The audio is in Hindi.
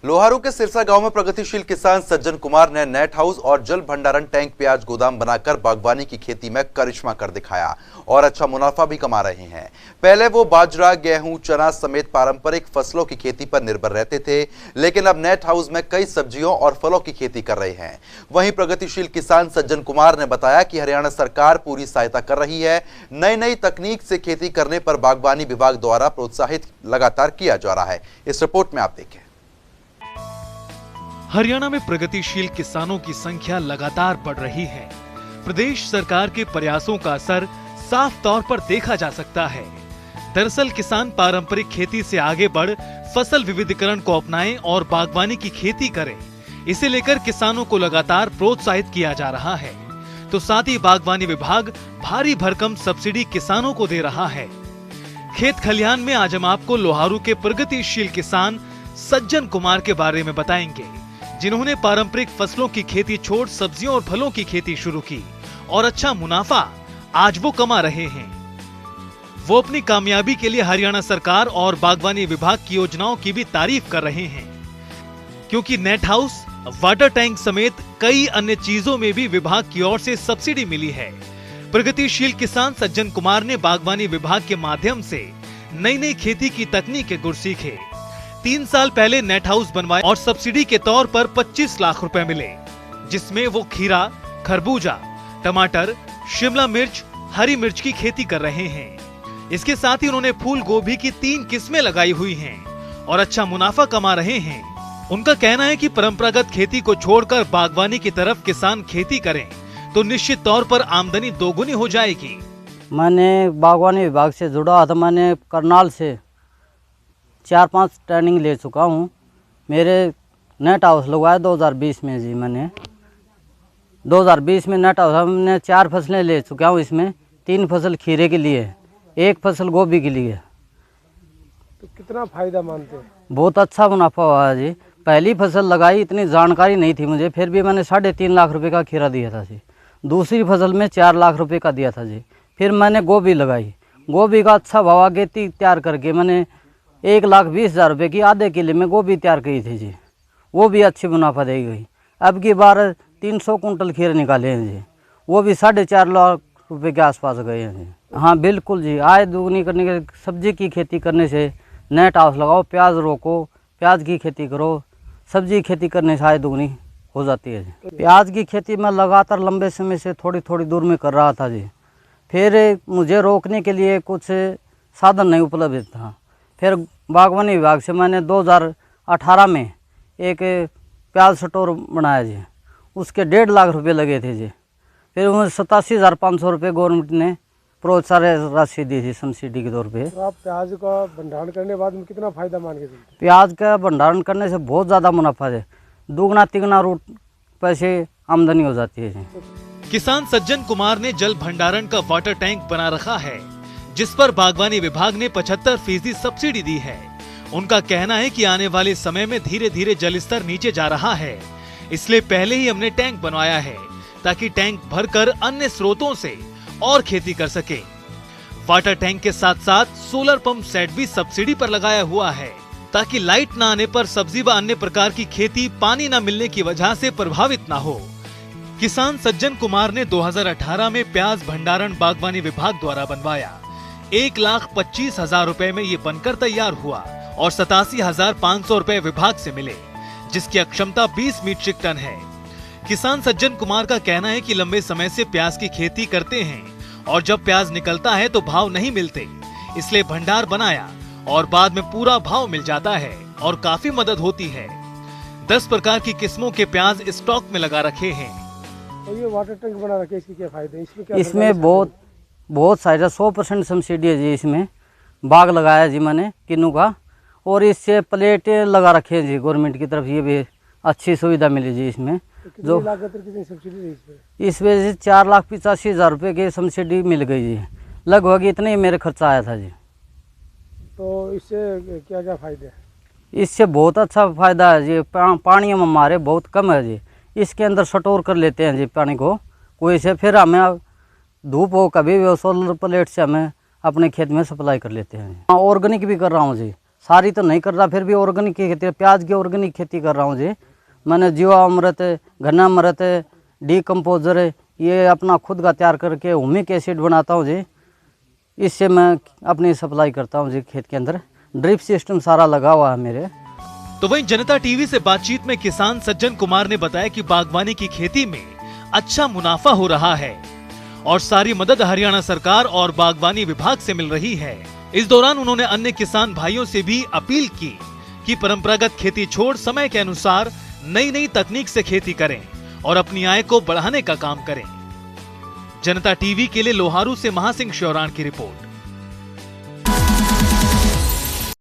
लोहारू के सिरसा गांव में प्रगतिशील किसान सज्जन कुमार ने नेट हाउस और जल भंडारण टैंक प्याज गोदाम बनाकर बागवानी की खेती में करिश्मा कर दिखाया और अच्छा मुनाफा भी कमा रहे हैं। पहले वो बाजरा, गेहूं, चना समेत पारंपरिक फसलों की खेती पर निर्भर रहते थे, लेकिन अब नेट हाउस में कई सब्जियों और फलों की खेती कर रहे हैं। वहीं प्रगतिशील किसान सज्जन कुमार ने बताया कि हरियाणा सरकार पूरी सहायता कर रही है। नई नई तकनीक से खेती करने पर बागवानी विभाग द्वारा प्रोत्साहित लगातार किया जा रहा है। इस रिपोर्ट में आप देखें। हरियाणा में प्रगतिशील किसानों की संख्या लगातार बढ़ रही है। प्रदेश सरकार के प्रयासों का असर साफ तौर पर देखा जा सकता है। दरअसल किसान पारंपरिक खेती से आगे बढ़ फसल विविधीकरण को अपनाएं और बागवानी की खेती करें, इसे लेकर किसानों को लगातार प्रोत्साहित किया जा रहा है। तो साथ ही बागवानी विभाग भारी भरकम सब्सिडी किसानों को दे रहा है। खेत खलिहान में आज हम आपको लोहारू के प्रगतिशील किसान सज्जन कुमार के बारे में बताएंगे, जिन्होंने पारंपरिक फसलों की खेती छोड़ सब्जियों और फलों की खेती शुरू की और अच्छा मुनाफा आज वो कमा रहे हैं। वो अपनी कामयाबी के लिए हरियाणा सरकार और बागवानी विभाग की योजनाओं की भी तारीफ कर रहे हैं, क्योंकि नेट हाउस, वाटर टैंक समेत कई अन्य चीजों में भी विभाग की ओर से सब्सिडी मिली है। प्रगतिशील किसान सज्जन कुमार ने बागवानी विभाग के माध्यम से नई नई खेती की तकनीक के गुर सीखे। 3 साल पहले नेट हाउस बनवाए और सब्सिडी के तौर पर 25 लाख रुपए मिले, जिसमें वो खीरा, खरबूजा, टमाटर, शिमला मिर्च, हरी मिर्च की खेती कर रहे हैं। इसके साथ ही उन्होंने फूल गोभी की 3 किस्में लगाई हुई हैं और अच्छा मुनाफा कमा रहे हैं। उनका कहना है कि परंपरागत खेती को छोड़कर बागवानी की तरफ किसान खेती करें तो निश्चित तौर पर आमदनी दोगुनी हो जाएगी। मैंने बागवानी विभाग से जुड़ा था। मैंने करनाल से 4-5 ट्रेनिंग ले चुका हूँ। मेरे नेट हाउस लगवाया 2020 में जी। मैंने 2020 में नेट हाउस हमने 4 फसलें ले चुका हूँ। इसमें 3 फसल खीरे के लिए, 1 फसल गोभी के लिए। तो कितना फायदा मानते हैं? बहुत अच्छा मुनाफा हुआ है जी। पहली फसल लगाई, इतनी जानकारी नहीं थी मुझे, फिर भी मैंने 3.5 लाख रुपए का खीरा दिया था जी। दूसरी फसल में 4 लाख रुपए का दिया था जी। फिर मैंने गोभी लगाई, गोभी का अच्छा भाव गेती तैयार करके मैंने 1,20,000 रुपये की आधे किले में गोभी तैयार की थी जी। वो भी अच्छी मुनाफा दे गई। अब की बार 300 कुंटल खीरे निकाले हैं जी, वो भी 4.5 लाख रुपए के आसपास गए हैं जी। हाँ बिल्कुल जी, आय दोगुनी करने के सब्जी की खेती करने से नेट हाउस लगाओ, प्याज रोको, प्याज की खेती करो, सब्जी की खेती करने से आय दोगुनी हो जाती है जी। प्याज की खेती मैं लगातार लंबे समय से थोड़ी थोड़ी दूर में कर रहा था जी। फिर मुझे रोकने के लिए कुछ साधन नहीं उपलब्ध था। फिर बागवानी विभाग से मैंने 2018 में एक प्याज स्टोर बनाया जी। उसके 1.5 लाख रुपए लगे थे जी। फिर मुझे 87,500 रुपये गवर्नमेंट ने प्रोत्साहन राशि दी थी सब्सिडी के तौर पे। तो आप प्याज का भंडारण करने के बाद में कितना फायदा मान के चलते? प्याज का भंडारण करने से बहुत ज़्यादा मुनाफा है, दुगना तिगना रूट पैसे आमदनी हो जाती है जी। किसान सज्जन कुमार ने जल भंडारण का वाटर टैंक बना रखा है, जिस पर बागवानी विभाग ने 75% सब्सिडी दी है। उनका कहना है कि आने वाले समय में धीरे धीरे जल स्तर नीचे जा रहा है, इसलिए पहले ही हमने टैंक बनवाया है ताकि टैंक भरकर अन्य स्रोतों से और खेती कर सके। वाटर टैंक के साथ साथ सोलर पंप सेट भी सब्सिडी पर लगाया हुआ है, ताकि लाइट न आने पर सब्जी व अन्य प्रकार की खेती पानी न मिलने की वजह से प्रभावित न हो। किसान सज्जन कुमार ने 2018 में प्याज भंडारण बागवानी विभाग द्वारा बनवाया। 1,25,000 रुपए में ये बनकर तैयार हुआ और 87,500 रुपए विभाग से मिले, जिसकी क्षमता 20 मीट्रिक टन है। किसान सज्जन कुमार का कहना है कि लंबे समय से प्याज की खेती करते हैं और जब प्याज निकलता है तो भाव नहीं मिलते, इसलिए भंडार बनाया और बाद में पूरा भाव मिल जाता है और काफी मदद होती है। 10 प्रकार की किस्मों के प्याज स्टॉक में लगा रखे हैं। और ये वाटर टैंक बना रखे, इसके क्या फायदे हैं? इसमें बहुत सारा 100% सब्सिडी है जी। इसमें बाग लगाया जी मैंने किन्नू का, और इससे प्लेट लगा रखे हैं जी गवर्नमेंट की तरफ। ये भी अच्छी सुविधा मिली जी इसमें। तो जो लागत कितनी सब्सिडी है इस वजह से 4,85,000 रुपये की सब्सिडी मिल गई जी। लगभग इतने ही मेरे खर्चा आया था जी। तो इससे क्या क्या फायदे हैं? इससे बहुत अच्छा फायदा है जी। पानी हम हमारे बहुत कम है जी। इसके अंदर स्टोर कर लेते हैं जी पानी को कोई से, फिर हमें धूप हो कभी भी सोलर प्लेट से हमें अपने खेत में सप्लाई कर लेते हैं। ऑर्गेनिक भी कर रहा हूँ जी। सारी तो नहीं कर रहा, फिर भी ऑर्गेनिक की खेती, प्याज की ऑर्गेनिक खेती कर रहा हूँ जी। मैंने जीवामृत, घनामृत, डीकम्पोजर ये अपना खुद का तैयार करके ह्यूमिक एसिड बनाता हूँ जी। इससे मैं अपनी सप्लाई करता हूँ जी खेत के अंदर। ड्रिप सिस्टम सारा लगा हुआ है मेरे। तो वहीं जनता टीवी से बातचीत में किसान सज्जन कुमार ने बताया कि बागवानी की खेती में अच्छा मुनाफा हो रहा है और सारी मदद हरियाणा सरकार और बागवानी विभाग से मिल रही है। इस दौरान उन्होंने अन्य किसान भाइयों से भी अपील की कि परंपरागत खेती छोड़ समय के अनुसार नई नई तकनीक से खेती करें और अपनी आय को बढ़ाने का काम करें। जनता टीवी के लिए लोहारू से महासिंह श्योराण की रिपोर्ट।